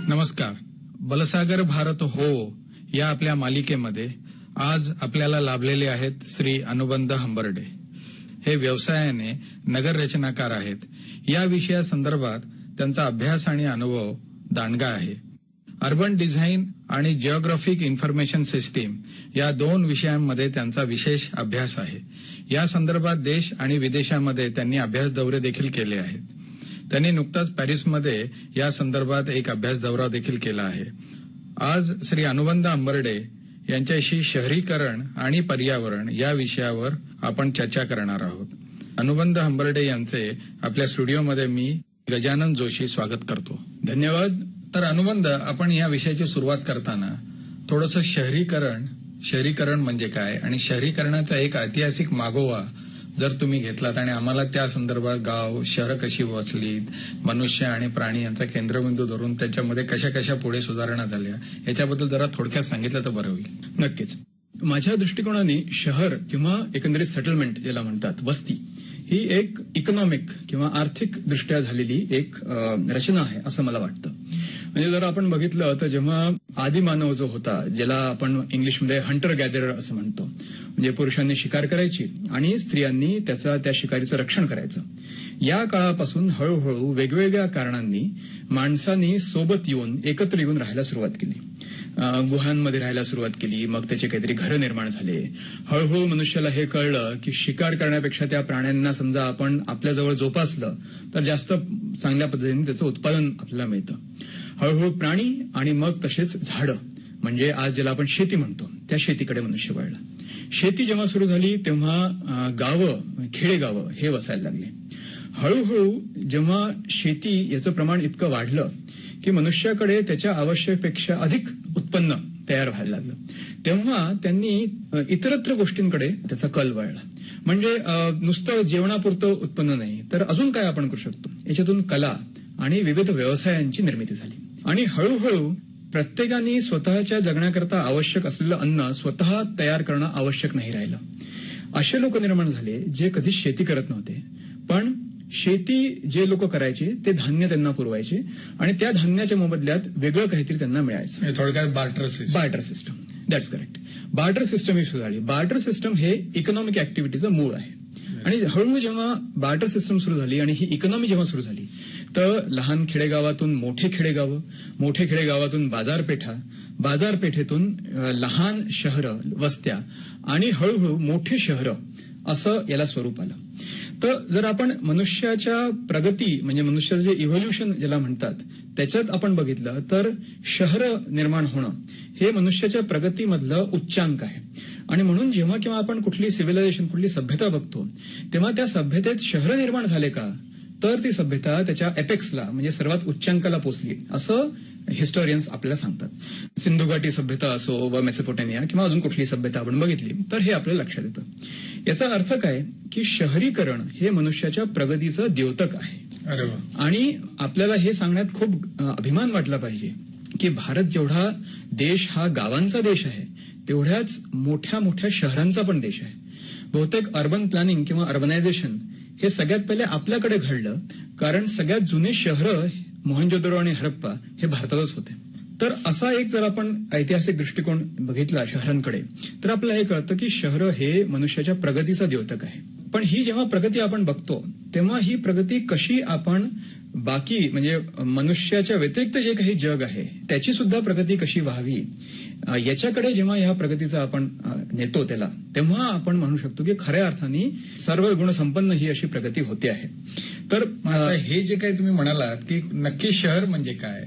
नमस्कार. बलसागर भारत हो या आपल्या मालिकेमध्ये आज आपल्याला लाभलेले आहेत श्री अनुबंध हंबर्डे. हे व्यवसायाने नगररचनाकार आहेत. या विषयासंदर्भात त्यांचा अभ्यास आणि अनुभव दांडगा आहे. अर्बन डिझाईन आणि जिओग्राफिक इन्फॉर्मेशन सिस्टीम या 2 विषयांमध्ये त्यांचा विशेष अभ्यास आहे. या संदर्भात देश आणि विदेशामध्ये त्यांनी अभ्यास दौरे देखील केले आहेत. त्यांनी नुकताच पॅरिसमध्ये या संदर्भात एक अभ्यास दौरा देखील केला आहे. आज श्री अनुबंध हंबर्डे यांच्याशी शहरीकरण आणि पर्यावरण या विषयावर आपण चर्चा करणार आहोत. अनुबंध हंबर्डे यांचे आपल्या स्टुडिओमध्ये मी गजानन जोशी स्वागत करतो. धन्यवाद. तर अनुबंध, आपण या विषयाची सुरुवात करताना थोडंसं शहरीकरण म्हणजे काय आणि शहरीकरणाचा एक ऐतिहासिक मागोवा जर तुम्ही घेतलात आणि आम्हाला त्या संदर्भात गाव शहरं कशी वसलीत, मनुष्य आणि प्राणी यांचा केंद्रबिंदू धरून त्याच्यामध्ये कशा कशा पुढे सुधारणा झाल्या याच्याबद्दल जरा थोडक्यात सांगितलं तर बरं होईल. नक्कीच. माझ्या दृष्टिकोनाने शहर किंवा एकंदरीत सेटलमेंट ज्याला म्हणतात, वस्ती, ही एक इकॉनॉमिक किंवा आर्थिक दृष्ट्या झालेली एक रचना आहे असं मला वाटतं. म्हणजे जर आपण बघितलं तर जेव्हा आदिमानव जो होता, ज्याला आपण इंग्लिशमध्ये हंटर गॅदरर असं म्हणतो, म्हणजे पुरुषांनी शिकार करायची आणि स्त्रियांनी त्या शिकारीचं रक्षण करायचं, या काळापासून हळूहळू वेगवेगळ्या कारणांनी माणसांनी सोबत येऊन एकत्र येऊन राहायला सुरुवात केली. गुहांमध्ये राहायला सुरुवात केली. मग त्याचे काहीतरी घरं निर्माण झाले. हळूहळू मनुष्याला हे कळलं की शिकार करण्यापेक्षा त्या प्राण्यांना समजा आपण आपल्याजवळ जोपासलं तर जास्त चांगल्या पद्धतीने त्याचं उत्पादन आपल्याला मिळतं. हळूहळू प्राणी आणि मग तसेच झाडं, म्हणजे आज ज्याला आपण शेती म्हणतो, त्या शेतीकडे मनुष्य वळला. शेती जेव्हा सुरू झाली तेव्हा गावं, खेडेगावं हे वसायला लागले. हळूहळू जेव्हा शेती याचं प्रमाण इतकं वाढलं की मनुष्याकडे त्याच्या आवश्यकतेपेक्षा अधिक उत्पन्न तयार व्हायला लागलं, तेव्हा त्यांनी इतरत्र गोष्टींकडे त्याचा कल वळला. म्हणजे नुसतं जेवणापुरतं उत्पन्न नाही तर अजून काय आपण करू शकतो, याच्यातून कला आणि विविध व्यवसायांची निर्मिती झाली. आणि हळूहळू प्रत्येकाने स्वतःच्या जगण्याकरता आवश्यक असलेलं अन्न स्वतः तयार करणं आवश्यक नाही राहिलं. असे लोक निर्माण झाले जे कधीच शेती करत नव्हते, पण शेती जे लोक करायचे ते धान्य त्यांना पुरवायचे आणि त्या धान्याच्या मोबदल्यात वेगळं काहीतरी त्यांना मिळायचं. थोडक्यात barter system. That's correct. Barter system ही सुरू झाली. बार्टर सिस्टम हे इकॉनॉमिक ऍक्टिव्हिटीचं मूळ आहे. आणि हळूहळू जेव्हा बार्टर सिस्टम सुरू झाली आणि ही इकॉनॉमी जेव्हा सुरू झाली तर लहान खेडेगावातून मोठे खेडेगावं, मोठे खेडेगावातून बाजारपेठा, बाजारपेठेतून लहान शहरं, वस्त्या आणि हळूहळू मोठे शहरं असं याला स्वरूप आलं. तर जर आपण मनुष्याच्या प्रगती म्हणजे मनुष्याचं जे इव्होल्युशन ज्याला म्हणतात त्याच्यात आपण बघितलं तर शहरं निर्माण होणं हे मनुष्याच्या प्रगतीमधलं उच्चांक आहे. आणि म्हणून जेव्हा केव्हा आपण कुठली सिव्हिलायझेशन, कुठली सभ्यता बघतो तेव्हा त्या सभ्यतेत शहरं निर्माण झाले का तर ती सभ्यता त्याच्या एपेक्सला म्हणजे सर्वात उच्चांकाला पोचली असं हिस्टोरियन्स आपल्याला सांगतात. सिंधू घाटी सभ्यता असो व मेसोपोटेमिया किंवा अजून कुठली सभ्यता आपण बघितली तर हे आपल्याला लक्षात येतं. याचा अर्थ काय की शहरीकरण हे मनुष्याच्या प्रगतीचं द्योतक आहे. आणि आपल्याला हे सांगण्यात खूप अभिमान वाटला पाहिजे की भारत जेवढा देश हा गावांचा देश आहे तेवढ्याच मोठ्या मोठ्या शहरांचा पण देश आहे. बहुतेक अर्बन प्लॅनिंग किंवा अर्बनायझेशन हे सगळ्यात पहिले आपल्याकडे घडलं कारण सगळ्यात जुने शहरं मोहनजोदडो आणि हरप्पा हे भारतातच होते. तर असा एक जर आपण ऐतिहासिक दृष्टिकोन बघितला शहरांकडे तर आपल्याला हे कळतं की शहरं हे मनुष्याच्या प्रगतीचा द्योतक आहे. पण ही जेव्हा प्रगती आपण बघतो तेव्हा ही प्रगती कशी आपण बाकी म्हणजे मनुष्याच्या व्यतिरिक्त जे काही जग आहे त्याची सुद्धा प्रगती कशी व्हावी याच्याकडे जेव्हा ह्या प्रगतीचा आपण नेतो त्याला, तेव्हा आपण म्हणू शकतो की खऱ्या अर्थाने सर्व गुणसंपन्न ही अशी प्रगती होते आहे. तर हे जे काही तुम्ही म्हणालात की नक्की शहर म्हणजे काय,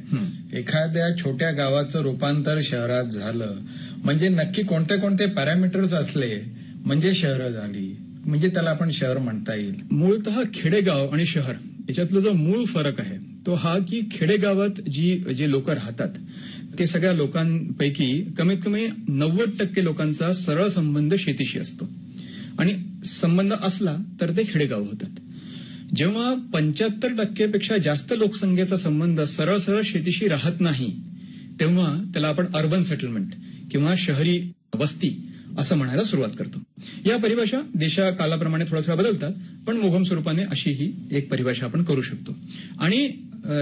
एखाद्या छोट्या गावाचं रूपांतर शहरात झालं म्हणजे नक्की कोणते कोणते पॅरामीटर्स असले म्हणजे शहरं झाली, म्हणजे त्याला आपण शहर म्हणता येईल. मूळतः खेडेगाव आणि शहर याच्यातला जो मूळ फरक आहे तो हा की खेडेगावात जे लोक राहतात ते सगळ्या लोकांपैकी कमीत कमी 90% लोकांचा सरळ संबंध शेतीशी असतो आणि संबंध असला तर ते खेडेगाव होतात. जेव्हा 75% जास्त लोकसंख्येचा संबंध सरळ सरळ शेतीशी राहत नाही, तेव्हा त्याला आपण अर्बन सेटलमेंट किंवा शहरी वस्ती असं म्हणायला सुरुवात करतो. या परिभाषा देशा कालाप्रमाणे थोड्या थोड्या बदलतात, पण मोघम स्वरूपाने अशी ही एक परिभाषा आपण करू शकतो. आणि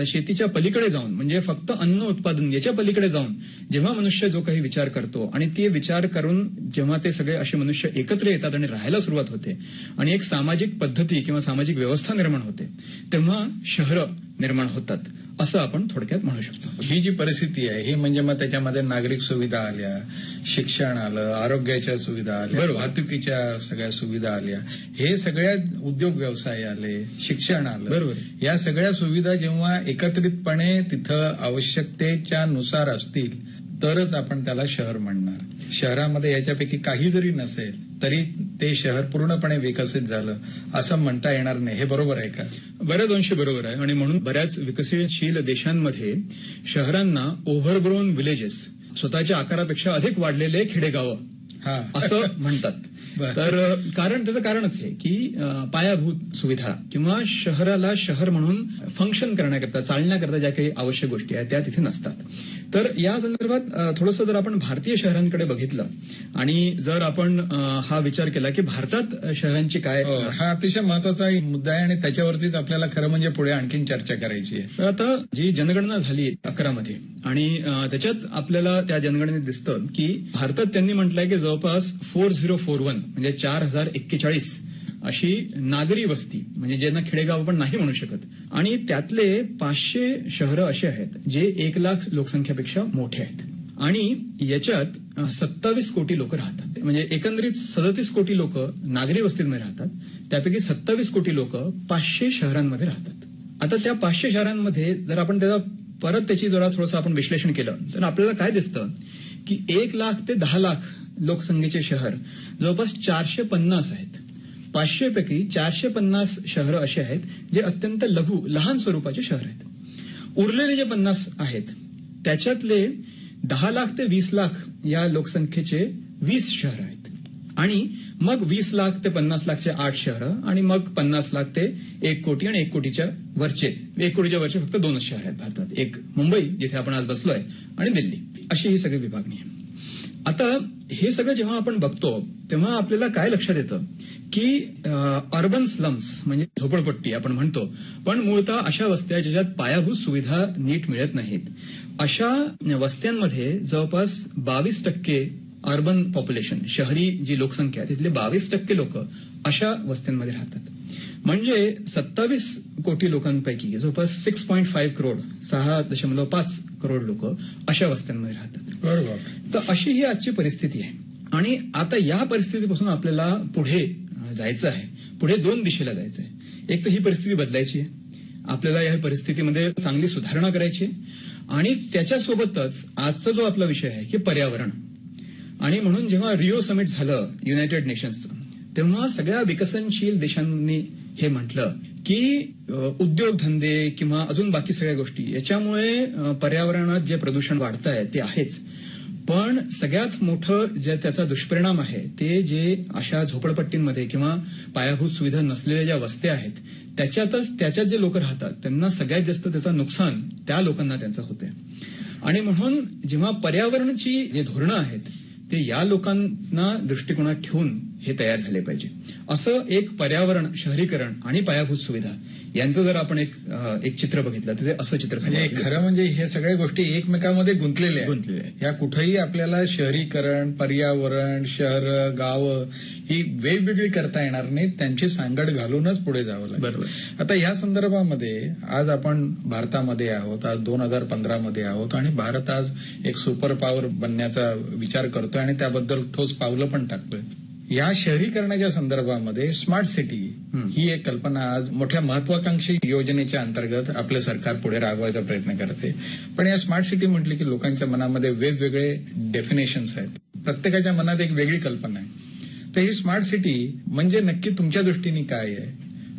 शेतीच्या पलीकडे जाऊन, म्हणजे फक्त अन्न उत्पादन याच्या पलीकडे जाऊन जेव्हा मनुष्य जो काही विचार करतो आणि ते विचार करून जेव्हा ते सगळे असे मनुष्य एकत्र येतात आणि राहायला सुरुवात होते आणि एक सामाजिक पद्धती किंवा सामाजिक व्यवस्था निर्माण होते, तेव्हा शहरं निर्माण होतात, असं आपण थोडक्यात म्हणू शकतो. ही जी परिस्थिती आहे ही म्हणजे मग त्याच्यामध्ये नागरिक सुविधा आल्या, शिक्षण आलं, आरोग्याच्या सुविधा आल्या, वाहतुकीच्या सगळ्या सुविधा आल्या, हे सगळ्या उद्योग व्यवसाय आले, शिक्षण आलं. बरोबर. या सगळ्या सुविधा जेव्हा एकत्रितपणे तिथं आवश्यकतेच्या नुसार असतील तरच आपण त्याला शहर म्हणणार. शहरामध्ये याच्यापैकी काही जरी नसेल तरी ते शहर पूर्णपणे विकसित झालं असं म्हणता येणार नाही. हे बरोबर आहे का? बऱ्याच अंशी बरोबर आहे. आणि म्हणून बऱ्याच विकसनशील देशांमध्ये शहरांना ओव्हरग्रोन विलेजेस, स्वतःच्या आकारापेक्षा अधिक वाढलेले खेडेगावं असं म्हणतात. तर कारण त्याचं कारणच आहे की पायाभूत सुविधा किंवा शहराला शहर म्हणून फंक्शन करण्याकरता, चालण्याकरता ज्या काही आवश्यक गोष्टी आहेत त्या तिथे नसतात. तर या संदर्भात थोडंसं जर आपण भारतीय शहरांकडे बघितलं आणि जर आपण हा विचार केला की भारतात शहरांची काय, हा अतिशय महत्वाचा मुद्दा आहे आणि त्याच्यावरतीच आपल्याला खरं म्हणजे पुढे आणखीन चर्चा करायची आहे. तर आता जी जनगणना झाली 11 मध्ये आणि त्याच्यात आपल्याला त्या जनगणनेत दिसतं की भारतात त्यांनी म्हटलंय की जवळपास 4041 म्हणजे 4041 अशी नागरी वस्ती, म्हणजे ज्यांना खेडेगाव आपण नाही म्हणू शकत, आणि त्यातले 500 शहरं अशी आहेत जे 1 लाख लोकसंख्येपेक्षा मोठे आहेत. आणि याच्यात 27 कोटी लोक राहतात. म्हणजे एकंदरीत 37 कोटी लोक नागरी वस्तीमध्ये राहतात, त्यापैकी 27 कोटी लोक 500 शहरांमध्ये राहतात. आता त्या 500 शहरांमध्ये जर आपण परत त्याची जरा थोडंसं आपण विश्लेषण केलं तर आपल्याला काय दिसतं की 1 लाख ते 10 लाख लोकसंख्येचे शहर जवळपास 450 आहेत. 500 पैकी 450 शहरं अशी आहेत जे अत्यंत लहान स्वरूपाचे शहर आहेत. उरलेले जे 50 आहेत त्याच्यातले 10 लाख ते 20 लाख या लोकसंख्येचे 20 शहर आहेत. आणि मग 20 लाख ते 50 लाखचे 8 शहरं आणि मग 50 लाख ते 1 कोटी आणि 1 कोटीच्या वरचे फक्त 2च शहर आहेत भारतात. एक मुंबई जिथे आपण आज बसलोय आणि दिल्ली, अशी ही सगळी विभागणी आहे. आता हे सगळं जेव्हा आपण बघतो तेव्हा आपल्याला काय लक्षात येतं की अर्बन स्लम्स म्हणजे झोपडपट्टी आपण म्हणतो, पण मूळतः अशा वस्त्या ज्याच्यात पायाभूत सुविधा नीट मिळत नाहीत, अशा वस्त्यांमध्ये जवळपास 22% अर्बन पॉप्युलेशन, शहरी जी लोकसंख्या आहे तिथले 22% लोक अशा वस्त्यांमध्ये राहतात. म्हणजे 27 कोटी लोकांपैकी जवळपास 6.5 करोड 6.5 करोड लोक अशा वस्त्यांमध्ये राहतात. बरोबर. तर अशी ही आजची परिस्थिती आहे. आणि आता या परिस्थितीपासून आपल्याला पुढे जायचं आहे. पुढे 2 दिशेला जायचं आहे. एक तर ही परिस्थिती बदलायची आहे, आपल्याला या परिस्थितीमध्ये चांगली सुधारणा करायची आहे, आणि त्याच्यासोबतच आजचा जो आपला विषय आहे की पर्यावरण. आणि म्हणून जेव्हा रिओ समिट झालं युनायटेड नेशन्सचं, तेव्हा सगळ्या विकसनशील देशांनी हे म्हटलं की उद्योगधंदे किंवा अजून बाकी सगळ्या गोष्टी याच्यामुळे पर्यावरणात जे प्रदूषण वाढत आहे ते आहेच, पण सगळ्यात मोठं जे त्याचा दुष्परिणाम आहे ते जे अशा झोपडपट्टींमध्ये किंवा पायाभूत सुविधा नसलेल्या ज्या वस्त्या आहेत त्याच्यात जे लोक राहतात त्यांना सगळ्यात जास्त त्याचं नुकसान त्या लोकांना त्यांचं होते. आणि म्हणून जेव्हा पर्यावरणाची जे धोरणं आहेत ते या लोकांना दृष्टिकोनात ठेवून हे तयार झाले पाहिजे. असं एक पर्यावरण, शहरीकरण आणि पायाभूत सुविधा यांचं जर आपण एक चित्र बघितलं तर ते असं चित्र खरं म्हणजे हे सगळ्या गोष्टी एकमेकांमध्ये गुंतलेल्या आहेत. या कुठेही आपल्याला शहरीकरण, पर्यावरण, शहर, गावं ही वेगवेगळी करता येणार नाहीत, त्यांची सांगड घालूनच पुढे जावं लागेल. बरोबर. आता या संदर्भामध्ये आज आपण भारतामध्ये आहोत, आज 2015 मध्ये आहोत आणि भारत आज एक सुपर पॉवर बनण्याचा विचार करतोय आणि त्याबद्दल ठोस पावलं पण टाकतोय. या शहरीकरणाच्या संदर्भामध्ये स्मार्ट सिटी ही एक कल्पना आज मोठ्या महत्वाकांक्षी योजनेच्या अंतर्गत आपलं सरकार पुढे राबवायचा प्रयत्न करते. पण या स्मार्ट सिटी म्हटली की लोकांच्या मनामध्ये वेगवेगळे डेफिनेशन्स आहेत, प्रत्येकाच्या मनात एक वेगळी कल्पना आहे. तर ही स्मार्ट सिटी म्हणजे नक्की तुमच्या दृष्टीने काय आहे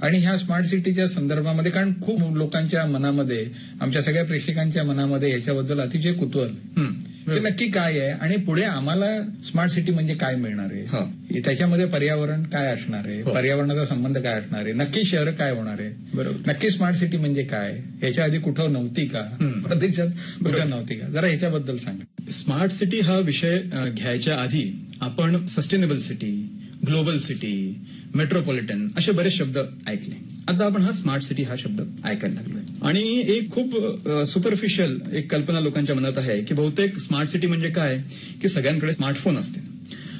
आणि ह्या स्मार्ट सिटीच्या संदर्भामध्ये, कारण खूप लोकांच्या मनामध्ये, आमच्या सगळ्या प्रेक्षकांच्या मनामध्ये याच्याबद्दल अतिशय कुतूहल ते नक्की काय आहे आणि पुढे आम्हाला स्मार्ट सिटी म्हणजे काय मिळणार आहे, त्याच्यामध्ये पर्यावरण काय असणार आहे, पर्यावरणाचा संबंध काय असणार आहे, नक्की शहर काय होणार आहे, बरोबर, नक्की स्मार्ट सिटी म्हणजे काय, ह्याच्या आधी कुठं नव्हती का, प्रत्यक्षात कुठं नव्हती का, जरा ह्याच्याबद्दल सांगा. स्मार्ट सिटी हा विषय घ्यायच्या आधी आपण sustainable city, global city, metropolitan असे बरेच शब्द ऐकले. आता आपण हा स्मार्ट सिटी हा शब्द ऐकायला लागलोय आणि एक खूप सुपरफिशियल एक कल्पना लोकांच्या मनात आहे की बहुतेक स्मार्ट सिटी म्हणजे काय की सगळ्यांकडे स्मार्टफोन असते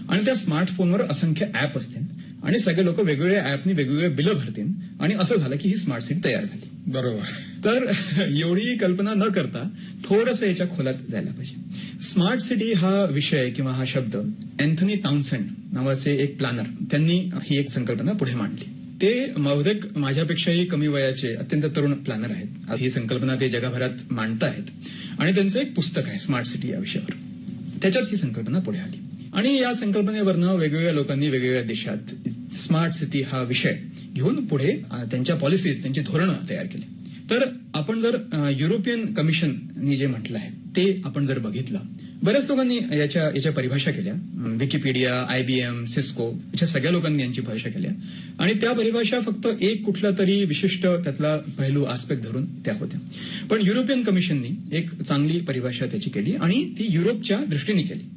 आणि त्या स्मार्टफोनवर असंख्य ऍप असतील आणि सगळे लोक वेगवेगळ्या ऍपनी वेगवेगळे बिलं भरतील आणि असं झालं की ही स्मार्ट सिटी तयार झाली. बरोबर. तर एवढी कल्पना न करता थोडंसं याच्या खोलात जायला पाहिजे. स्मार्ट सिटी हा विषय किंवा हा शब्द अँथनी टाउनसेंड नावाचे एक प्लॅनर त्यांनी ही एक संकल्पना पुढे मांडली. ते बहुतेक माझ्यापेक्षाही कमी वयाचे अत्यंत तरुण प्लॅनर आहेत. ही संकल्पना ते जगभरात मांडतायत आणि त्यांचं एक पुस्तक आहे स्मार्ट सिटी या विषयावर. त्याच्यात ही संकल्पना पुढे आली आणि या संकल्पनेवरनं वेगवेगळ्या लोकांनी वेगवेगळ्या देशात स्मार्ट सिटी हा विषय घेऊन पुढे त्यांच्या पॉलिसीज, त्यांची धोरणं तयार केली. तर आपण जर युरोपियन कमिशननी जे म्हटलं आहे ते आपण जर बघितलं, बऱ्याच लोकांनी याच्या परिभाषा केल्या. विकिपीडिया, IBM, सिस्को अशा सगळ्या लोकांनी यांची परिभाषा केल्या आणि त्या परिभाषा फक्त एक कुठला तरी विशिष्ट त्यातला पहिलू आस्पेक्ट धरून त्या होत्या. पण युरोपियन कमिशननी एक चांगली परिभाषा त्याची केली आणि ती युरोपच्या दृष्टीने केली.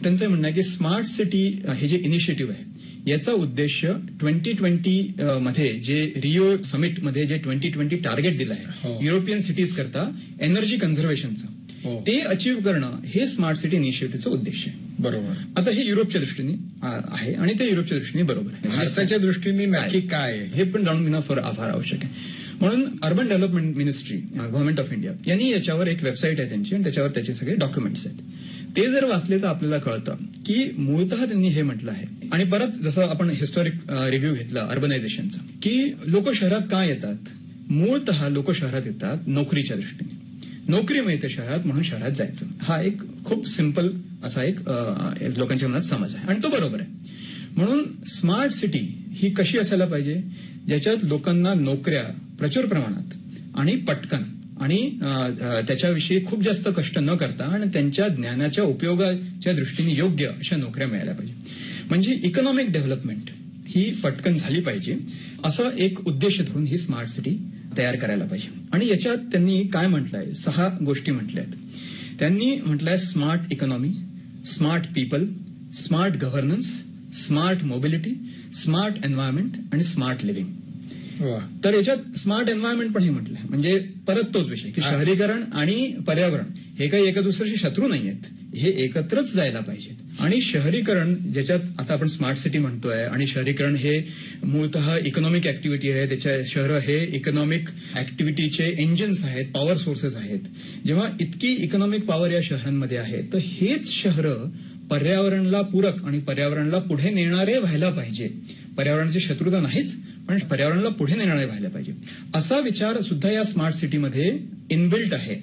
त्यांचं म्हणणं आहे की स्मार्ट सिटी हे जे इनिशिएटिव्ह आहे याचा उद्देश 2020 मध्ये जे रिओ समिट मध्ये जे 2020 टार्गेट दिलं आहे युरोपियन सिटीज करता एनर्जी कन्झर्वेशनचं, ते अचीव्ह करणं हे स्मार्ट सिटी इनिशिएटिव्हचा उद्देश आहे. बरोबर. आता हे युरोपच्या दृष्टीने आहे आणि ते युरोपच्या दृष्टीने बरोबर आहे. भारताच्या दृष्टीने नक्की काय हे पण जाणून घेणं फार आवश्यक आहे. म्हणून urban development ministry, government of India यांनी याच्यावर एक वेबसाईट आहे त्यांची आणि त्याच्यावर त्याचे सगळे डॉक्युमेंट्स आहेत. ते जर वाचले तर आपल्याला कळतं की मूळतः त्यांनी हे म्हटलं आहे. आणि परत जसं आपण हिस्टॉरिक रिव्ह्यू घेतला अर्बनायझेशनचा की लोक शहरात का येतात, मूळतः लोक शहरात येतात नोकरीच्या दृष्टीने. नोकरी मिळते शहरात म्हणून शहरात जायचं, हा एक खूप सिंपल असा एक लोकांच्या मनात समज आहे आणि तो बरोबर आहे. म्हणून स्मार्ट सिटी ही कशी असायला पाहिजे ज्याच्यात लोकांना नोकऱ्या प्रचुर प्रमाणात आणि पटकन आणि त्याच्याविषयी खूप जास्त कष्ट न करता आणि त्यांच्या ज्ञानाच्या उपयोगाच्या दृष्टीने योग्य अशा नोकऱ्या मिळायला पाहिजे. म्हणजे इकॉनॉमिक डेव्हलपमेंट ही पटकन झाली पाहिजे असं एक उद्देश धरून ही स्मार्ट सिटी तयार करायला पाहिजे. आणि याच्यात त्यांनी काय म्हटलंय, 6 गोष्टी म्हटल्या आहेत. त्यांनी म्हटलंय smart economy, smart people, smart governance, smart mobility, smart environment आणि स्मार्ट लिव्हिंग. तर याच्यात स्मार्ट एन्व्हायरमेंट पण हे म्हटलंय. म्हणजे परत तोच विषय की शहरीकरण आणि पर्यावरण हे काही एका दुसऱ्याशी शत्रू नाही आहेत, हे एकत्रच जायला पाहिजेत. आणि शहरीकरण ज्याच्यात आता आपण स्मार्ट सिटी म्हणतोय आणि शहरीकरण हे मूळतः इकॉनॉमिक ऍक्टिव्हिटी आहे. त्याच्या शहरं हे इकॉनॉमिक ऍक्टिव्हिटीचे इंजिन्स आहेत, पॉवर सोर्सेस आहेत. जेव्हा इतकी इकॉनॉमिक पॉवर या शहरांमध्ये आहे तर हेच शहरं पर्यावरणाला पूरक आणि पर्यावरणाला पुढे नेणारे व्हायला पाहिजे. पर्यावरणाची शत्रुता नाहीच पण पर्यावरणाला पुढे नेणारे व्हायला पाहिजे असा विचार सुद्धा या स्मार्ट सिटीमध्ये इनबिल्ट आहे.